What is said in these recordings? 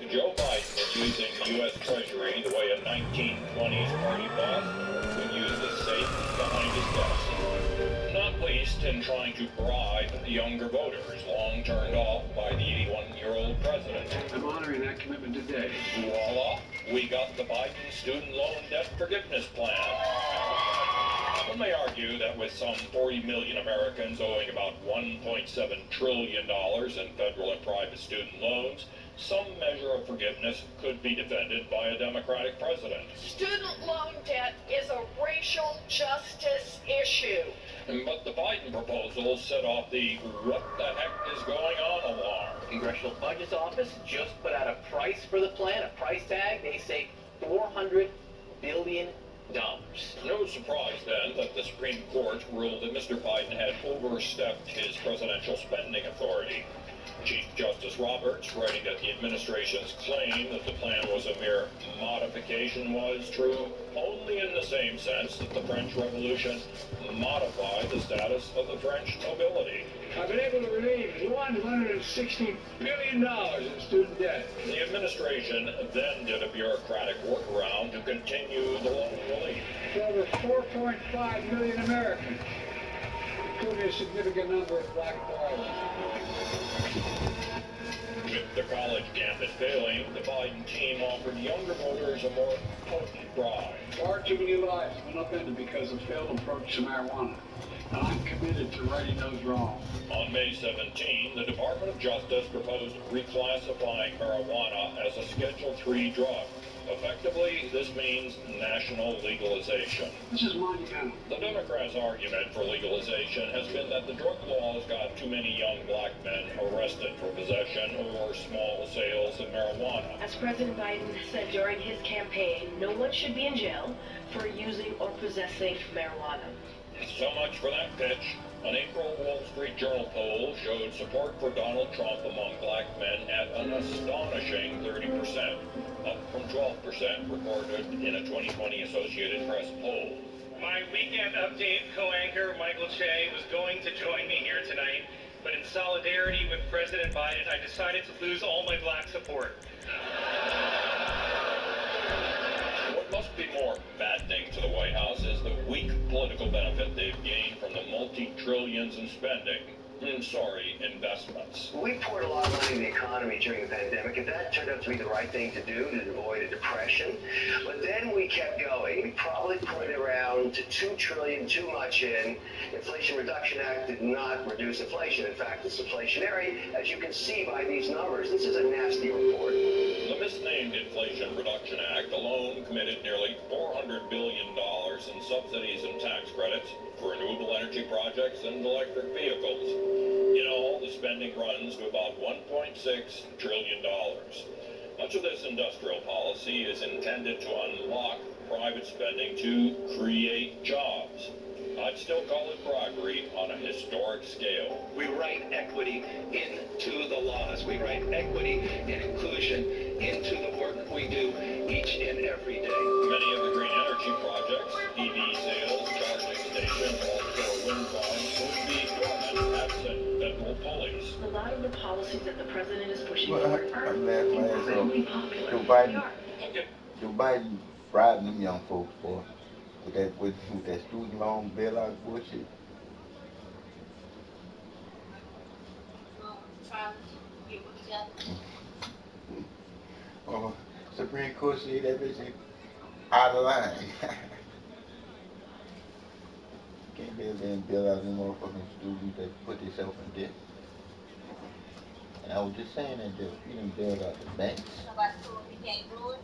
Joe Biden is using the U.S. Treasury the way a 1920s party boss would use the safe behind his desk. Not least in trying to bribe younger voters, long turned off by the 81-year-old president. I'm honoring that commitment today. Voila, we got the Biden student loan debt forgiveness plan. One may argue that with some 40 million Americans owing about $1.7 trillion in federal and private student loans, some measure of forgiveness could be defended by a Democratic president. Student loan debt is a racial justice issue. But the Biden proposal set off the what the heck is going on alarm. The Congressional Budget Office just put out a price for the plan, a price tag. They say $400 billion. No surprise then that the Supreme Court ruled that Mr. Biden had overstepped his presidential spending authority. Chief Justice Roberts, writing that the administration's claim that the plan was a mere modification was true only in the same sense that the French Revolution modified the status of the French nobility. I've been able to relieve $160 billion in student debt. The administration then did a bureaucratic workaround to continue the loan relief. For over 4.5 million Americans, including a significant number of black borrowers. With the college gambit failing, the Biden team offered younger voters a more potent bribe. Far too many lives went upended because of failed approach to marijuana. And I'm committed to righting those wrongs. On May 17, the Department of Justice proposed reclassifying marijuana as a Schedule III drug. Effectively, this means national legalization. This is monumental. The Democrats' argument for legalization has been that the drug laws got too many young black men arrested for possession or small sales of marijuana. As President Biden said during his campaign, no one should be in jail for using or possessing marijuana. So much for that pitch. An April Wall Street Journal poll showed support for Donald Trump among black men at an astonishing 30%, up from 12% recorded in a 2020 Associated Press poll. My weekend update co-anchor Michael Che was going to join me here tonight, but in solidarity with President Biden, I decided to lose all my black support. What must be more maddening to the White House is the weak political benefit they've gained from the multi-trillions in spending. Investments. We poured a lot of money in the economy during the pandemic, and that turned out to be the right thing to do to avoid a depression. But then we kept going. We probably put around $2 trillion too much in. Inflation Reduction Act did not reduce inflation. In fact, it's inflationary, as you can see by these numbers. This is a nasty report. The misnamed Inflation Reduction Act alone committed nearly $400 billion in subsidies and tax credits for renewable energy projects and electric vehicles. In all, the spending runs to about $1.6 trillion. Much of this industrial policy is intended to unlock private spending to create jobs. I'd still call it bribery on a historic scale. We write equity into the laws. We write equity and inclusion into the work we do each and every day. Many of the green energy projects, EV sales, charging stations, offshore wind farms, would be dormant absent federal pulleys. A lot of the policies that the president is pushing Well, forward are incredibly popular. Joe Biden bribing them young folks for with that student loan bailout bullshit. Oh, Supreme Court said that bitch ain't out of line. Can't be able to bail out them motherfucking students that put themselves in debt. And I was just saying that he didn't bail out the banks. Somebody told him he can't do it.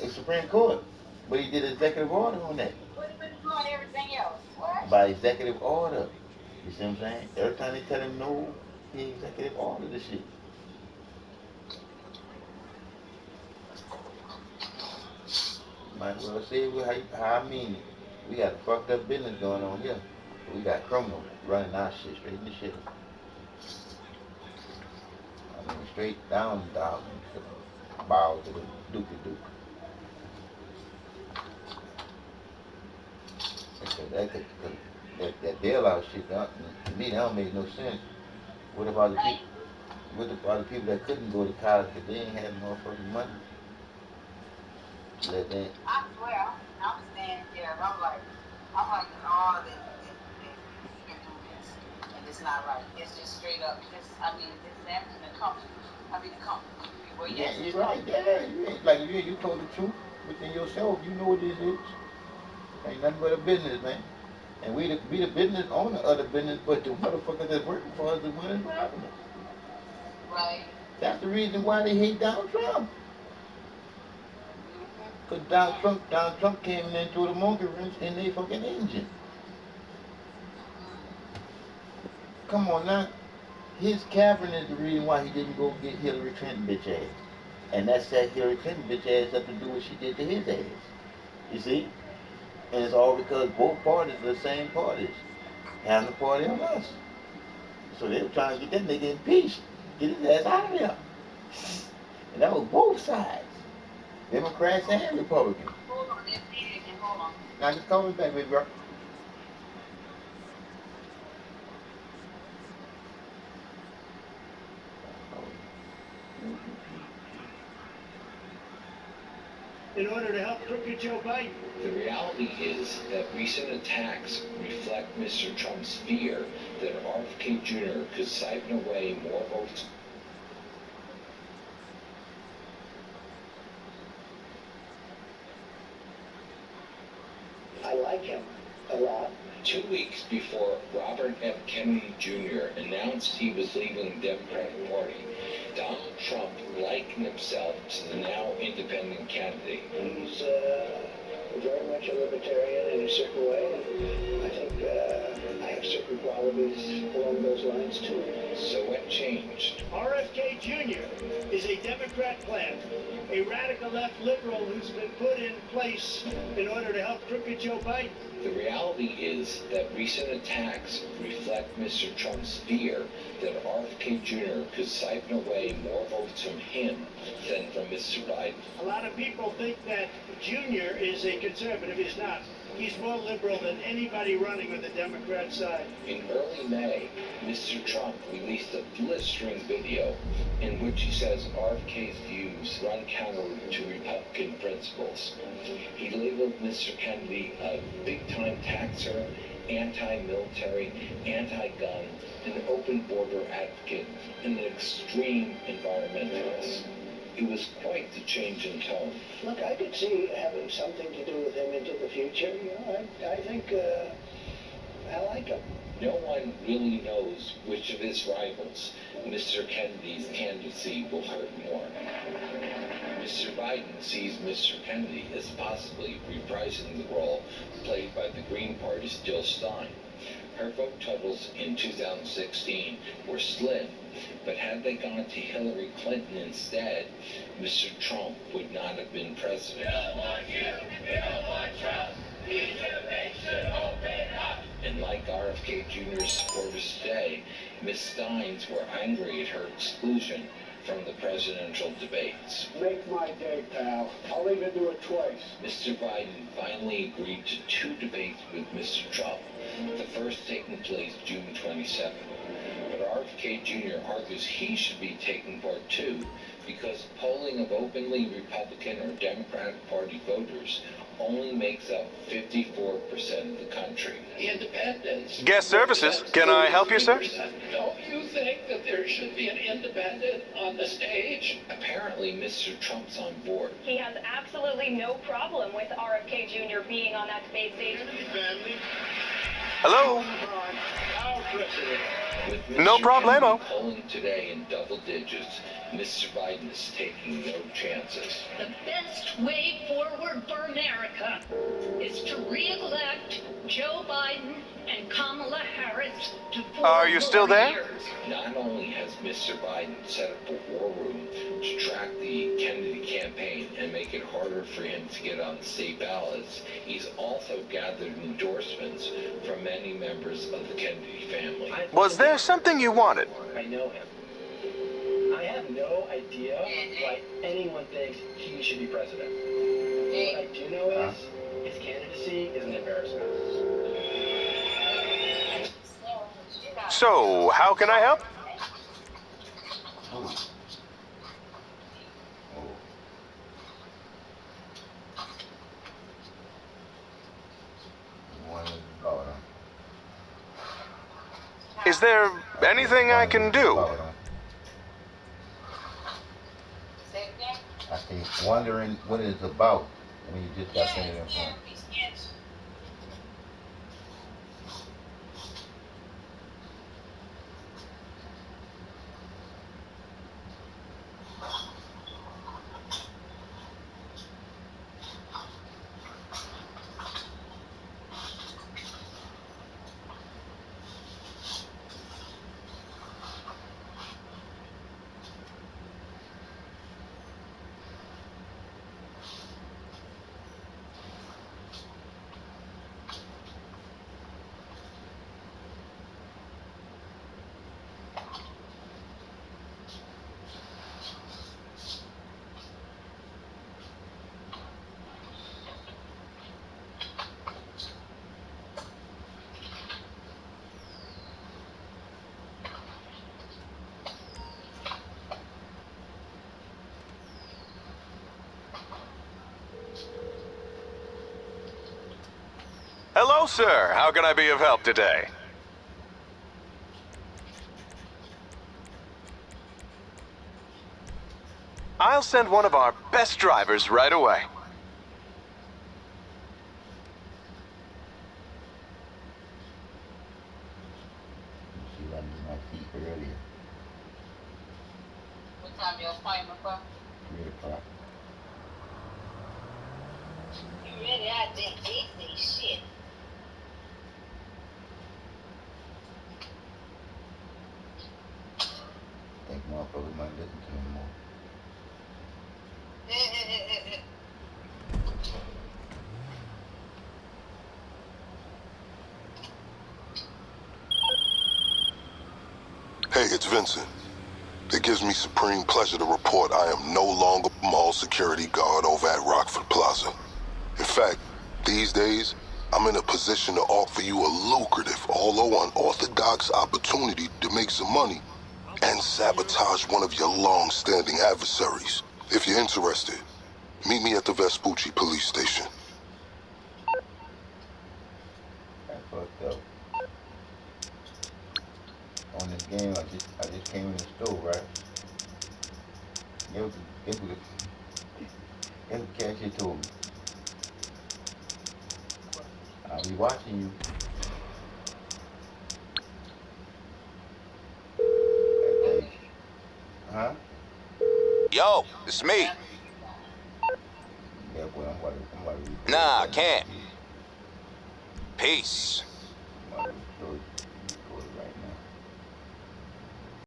It's Supreme Court, but he did executive order on that. What if he's doing everything else? What? By executive order. You see what I'm saying? Every time they tell him no, he executive order the shit. Might as well say how I mean it. We got a fucked up business going on here. We got criminals running our shit straight in the shit. I mean, straight down the dog balls of the dookie duke. That bailout shit, to me, that don't make no sense. What about the people? with the other people that couldn't go to college because they ain't had motherfucking money. Let that. I swear, I'm standing there and I'm like, oh, that you can do this. And it's not right. It's just straight up. This is empty the company. The company. Well, Yeah, yes, you're right. Yeah, you ain't like you told the truth within yourself. You know what this is. Ain't nothing but a business, man. And we the business owner of the business, but the motherfuckers that's working for us is one is profitable. right. That's the reason why they hate Donald Trump. Because Donald Trump came in and threw the monkey wrench in their fucking engine. Come on now. His cabinet is the reason why he didn't go get Hillary Clinton bitch ass. And that set Hillary Clinton bitch ass up to do what she did to his ass. You see? And it's all because both parties are the same parties. Having the party on us. So they were trying to get that nigga impeached. Get his ass out of there. And that was both sides. Democrats and Republicans. Hold on, hold on. Now just call me back, baby girl. In order to help crooked Joe Biden. The reality is that recent attacks reflect Mr. Trump's fear that RFK Jr. could siphon away more votes. I like him a lot. 2 weeks before Robert F. Kennedy Jr. announced he was leaving the Democratic Party, Donald Trump likened himself to the now independent candidate. He's very much a libertarian in a certain way. I think I have certain qualities along those lines too. So what changed? RFK Jr. is a Democrat plant, a radical left liberal who's been put in place in order to help crooked Joe Biden. The reality is that recent attacks reflect Mr. Trump's fear that RFK Jr. could siphon away more votes from him than from Mr. Biden. A lot of people think that Jr. is a conservative. He's not. He's more liberal than anybody running on the Democrat side. In early May, Mr. Trump released a blistering video in which he says RFK's views run counter to Republican principles. He labeled Mr. Kennedy a big-time taxer, anti-military, anti-gun, an open border advocate, and an extreme environmentalist. It was quite the change in tone. Look, I could see having something to do with him into the future. You know, I think I like him. No one really knows which of his rivals Mr. Kennedy's candidacy will hurt more. Mr. Biden sees Mr. Kennedy as possibly reprising the role played by the Green Party's Jill Stein. Her vote totals in 2016 were slim, but had they gone to Hillary Clinton instead, Mr. Trump would not have been president. We don't want you, we don't want Trump. EGMA should open up. And like RFK Jr.'s supporters today, Ms. Steins were angry at her exclusion from the presidential debates. Make my day, pal. I'll even do it twice. Mr. Biden finally agreed to 2 debates with Mr. Trump, the first taking place June 27th. But RFK Jr. argues he should be taking part 2 because polling of openly Republican or Democratic Party voters only makes up 54% of the country. Independents. Guest services. Can I help you, sir? Don't you think that there should be an independent on the stage? Apparently, Mr. Trump's on board. He has absolutely no problem with RFK Jr. being on that debate stage. Hello? With Mr. No problemo. Kennedy polling today in double digits, Mr. Biden is taking no chances. The best way forward for America is to re-elect Joe Biden and Kamala Harris to 4 Are you still there? years. Not only has Mr. Biden set up a war room to track the Kennedy campaign and make it harder for him to get on the state ballots, he's also gathered endorsements from many members of the Kennedy family. Was there something you wanted? I know him. I have no idea why anyone thinks he should be president. What I do know is his candidacy is an embarrassment. So, how can I help? Who? Oh. One is about, Is there anything I can do? I think wondering what it's about when you just got finished in front. Hello, sir. How can I be of help today? I'll send one of our best drivers right away. She went to my feet earlier. What time your appointment for? 3 o'clock. You ready out there, easy shit. I think motherfuckers might listen to him more. Hey, it's Vincent. It gives me supreme pleasure to report I am no longer mall security guard over at Rockford Plaza. In fact, these days, I'm in a position to offer you a lucrative, although unorthodox opportunity to make some money and sabotage one of your long-standing adversaries. If you're interested, meet me at the Vespucci police station. That's fucked up. On this game, I just came in the store, right? Guess what the cashier told me? I'll be watching you. Huh? Yo, it's me. Yeah, boy, I'm about to Nah, I can't. Peace. I'm about to